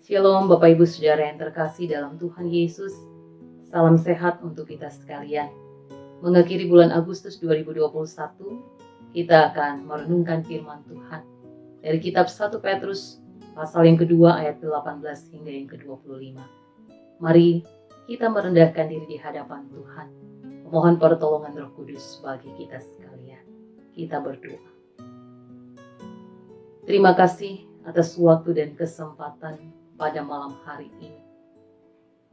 Shalom Bapak Ibu Saudara yang terkasih dalam Tuhan Yesus. Salam sehat untuk kita sekalian. Mengakhiri bulan Agustus 2021, kita akan merenungkan firman Tuhan dari kitab 1 Petrus pasal yang kedua ayat 18 hingga yang ke-25. Mari kita merendahkan diri di hadapan Tuhan, memohon pertolongan Roh Kudus bagi kita sekalian. Kita berdoa. Terima kasih atas waktu dan kesempatan pada malam hari ini.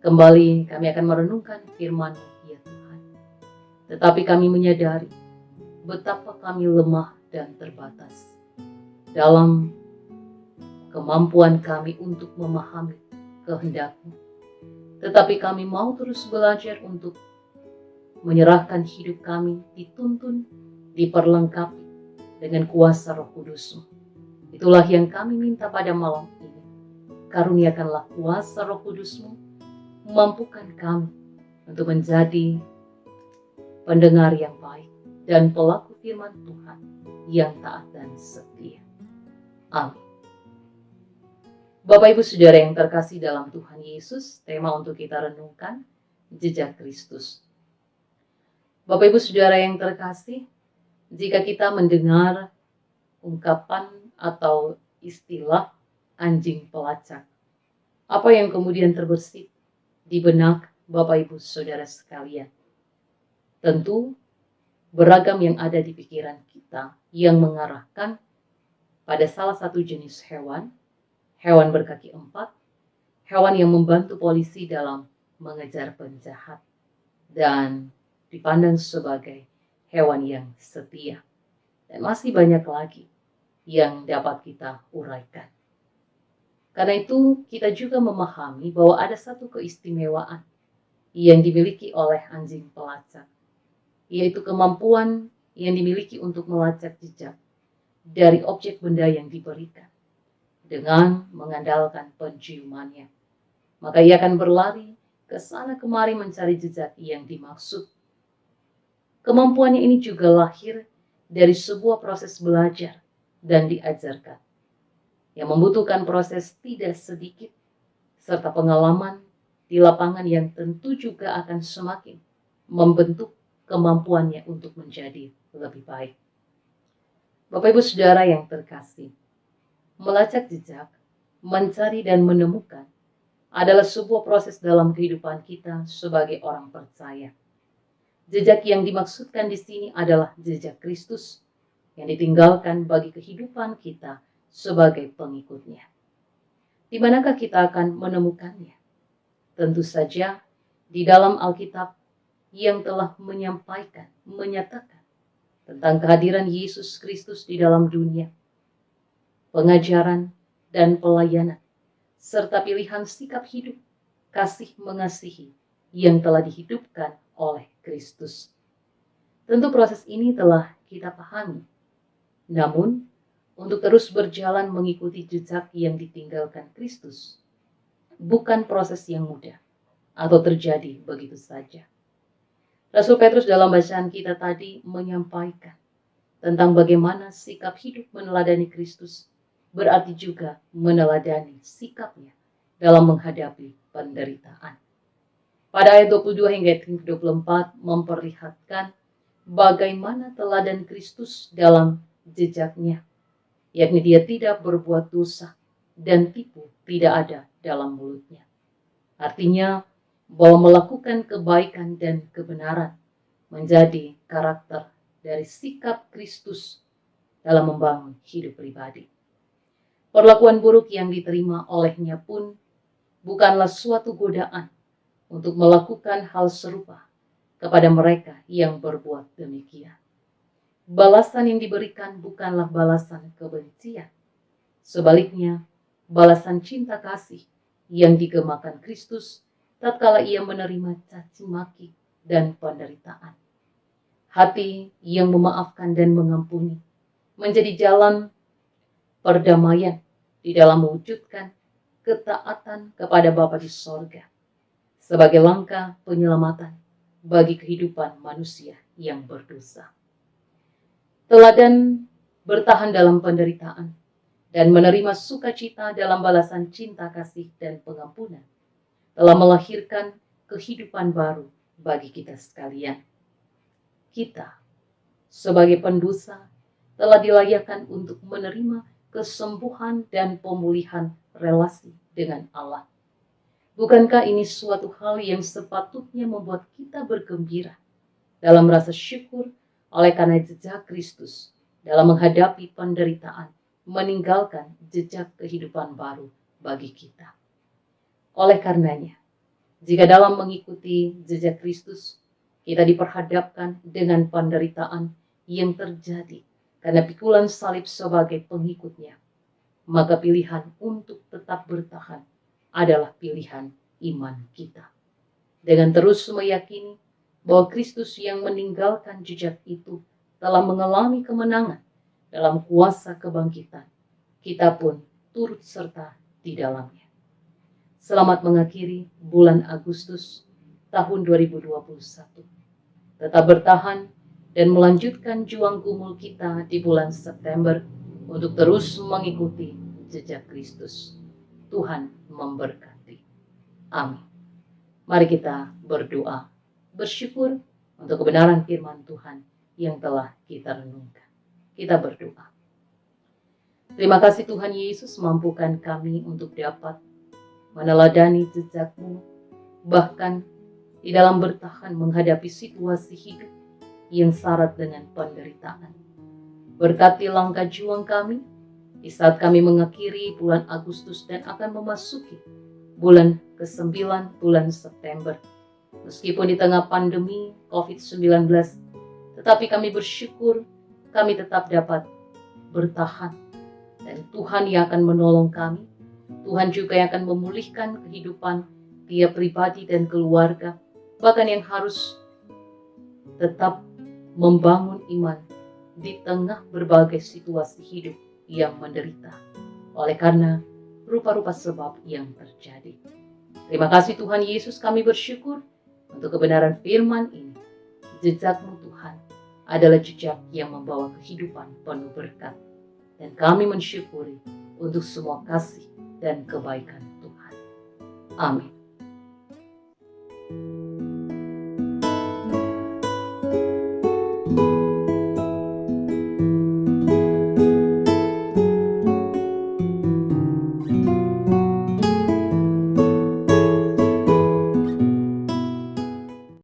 Kembali kami akan merenungkan firman-Mu, ya Tuhan. Tetapi kami menyadari betapa kami lemah dan terbatas dalam kemampuan kami untuk memahami kehendak-Mu. Tetapi kami mau terus belajar untuk menyerahkan hidup kami, dituntun, diperlengkapi dengan kuasa Roh Kudus-Mu. Itulah yang kami minta pada malam ini. Karuniakanlah kuasa Roh Kudus-Mu, mampukan kami untuk menjadi pendengar yang baik dan pelaku firman Tuhan yang taat dan setia. Amin. Bapak Ibu Saudara yang terkasih dalam Tuhan Yesus, tema untuk kita renungkan, jejak Kristus. Bapak Ibu Saudara yang terkasih, jika kita mendengar ungkapan atau istilah anjing pelacak, apa yang kemudian terbersit di benak Bapak Ibu Saudara sekalian? Tentu beragam yang ada di pikiran kita yang mengarahkan pada salah satu jenis hewan berkaki 4, hewan yang membantu polisi dalam mengejar penjahat dan dipandang sebagai hewan yang setia. Dan masih banyak lagi yang dapat kita uraikan. Karena itu kita juga memahami bahwa ada satu keistimewaan yang dimiliki oleh anjing pelacak, yaitu kemampuan yang dimiliki untuk melacak jejak dari objek benda yang diberikan dengan mengandalkan penciumannya. Maka ia akan berlari ke sana kemari mencari jejak yang dimaksud. Kemampuannya ini juga lahir dari sebuah proses belajar dan diajarkan, yang membutuhkan proses tidak sedikit, serta pengalaman di lapangan yang tentu juga akan semakin membentuk kemampuannya untuk menjadi lebih baik. Bapak Ibu Saudara yang terkasih, melacak jejak, mencari dan menemukan adalah sebuah proses dalam kehidupan kita sebagai orang percaya. Jejak yang dimaksudkan di sini adalah jejak Kristus yang ditinggalkan bagi kehidupan kita sebagai pengikutnya. Di manakah kita akan menemukannya? Tentu saja di dalam Alkitab yang telah menyampaikan, menyatakan tentang kehadiran Yesus Kristus di dalam dunia, pengajaran dan pelayanan, serta pilihan sikap hidup, kasih mengasihi yang telah dihidupkan oleh Kristus. Tentu proses ini telah kita pahami. Namun, untuk terus berjalan mengikuti jejak yang ditinggalkan Kristus, bukan proses yang mudah atau terjadi begitu saja. Rasul Petrus dalam bacaan kita tadi menyampaikan tentang bagaimana sikap hidup meneladani Kristus berarti juga meneladani sikapnya dalam menghadapi penderitaan. Pada ayat 22 hingga 24 memperlihatkan bagaimana teladan Kristus dalam jejaknya, yakni dia tidak berbuat dosa dan tipu tidak ada dalam mulutnya. Artinya bahwa melakukan kebaikan dan kebenaran menjadi karakter dari sikap Kristus dalam membangun hidup pribadi. Perlakuan buruk yang diterima olehnya pun bukanlah suatu godaan untuk melakukan hal serupa kepada mereka yang berbuat demikian. Balasan yang diberikan bukanlah balasan kebencian. Sebaliknya, balasan cinta kasih yang digemakan Kristus tatkala ia menerima caci maki dan penderitaan. Hati yang memaafkan dan mengampuni menjadi jalan perdamaian di dalam mewujudkan ketaatan kepada Bapa di sorga sebagai langkah penyelamatan bagi kehidupan manusia yang berdosa. Teladan bertahan dalam penderitaan dan menerima sukacita dalam balasan cinta kasih dan pengampunan, telah melahirkan kehidupan baru bagi kita sekalian. Kita, sebagai pendosa, telah dilayakkan untuk menerima kesembuhan dan pemulihan relasi dengan Allah. Bukankah ini suatu hal yang sepatutnya membuat kita bergembira dalam rasa syukur oleh karena jejak Kristus dalam menghadapi penderitaan, meninggalkan jejak kehidupan baru bagi kita. Oleh karenanya, jika dalam mengikuti jejak Kristus, kita diperhadapkan dengan penderitaan yang terjadi karena pikulan salib sebagai pengikutnya, maka pilihan untuk tetap bertahan adalah pilihan iman kita. Dengan terus meyakini bahwa Kristus yang meninggalkan jejak itu telah mengalami kemenangan dalam kuasa kebangkitan, kita pun turut serta di dalamnya. Selamat mengakhiri bulan Agustus tahun 2021. Tetap bertahan dan melanjutkan juang gumul kita di bulan September untuk terus mengikuti jejak Kristus. Tuhan memberkati. Amin. Mari kita berdoa, bersyukur untuk kebenaran firman Tuhan yang telah kita renungkan. Kita berdoa. Terima kasih Tuhan Yesus mampukan kami untuk dapat meneladani jejak-Mu, bahkan di dalam bertahan menghadapi situasi hidup yang syarat dengan penderitaan. Berkati langkah juang kami di saat kami mengakhiri bulan Agustus dan akan memasuki bulan ke-9 bulan September. Meskipun di tengah pandemi COVID-19, tetapi kami bersyukur kami tetap dapat bertahan. Dan Tuhan yang akan menolong kami, Tuhan juga yang akan memulihkan kehidupan tiap pribadi dan keluarga, bahkan yang harus tetap membangun iman di tengah berbagai situasi hidup yang menderita oleh karena rupa-rupa sebab yang terjadi. Terima kasih Tuhan Yesus, kami bersyukur untuk kebenaran firman ini. Jejak-Mu Tuhan adalah jejak yang membawa kehidupan penuh berkat, dan kami mensyukuri untuk semua kasih dan kebaikan Tuhan. Amin.